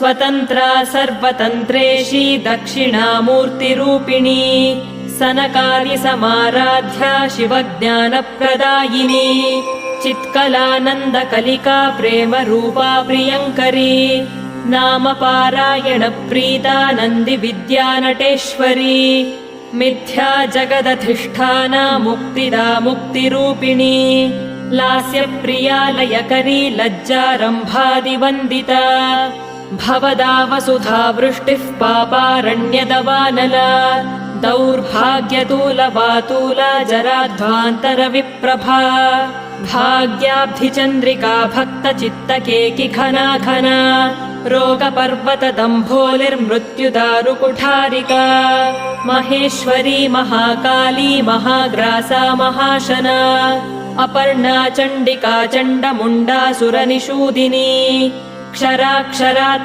स्वतन्त्रा सर्वतन्त्रेशी दक्षिणामूर्तिरूपिणी सनकादि समाराध्या शिवज्ञानप्रदायिनी चित्कलानन्दकलिका प्रेमरूपा प्रियङ्करी नाम पारायण प्रीता नन्दि विद्यानटेश्वरी मिथ्या जगदधिष्ठाना मुक्तिदा मुक्तिरूपिणी लास्यप्रिया लयकरी लज्जारम्भादिवन्दिता भवदा वसुधा वृष्टिः पापारण्यदवानला दौर्भाग्यतूलवातूला जराध्वान्तरविप्रभा भाग्याब्धिचन्द्रिका भक्तचित्तकेकि घना घना रोगपर्वतदम्भोलिर्मृत्युदारुकुठारिका महेश्वरी महाकाली महाग्रासा महाशना अपर्णा चण्डिका चण्डमुण्डासुरनिषूदिनी क्षराक्षरात्मिका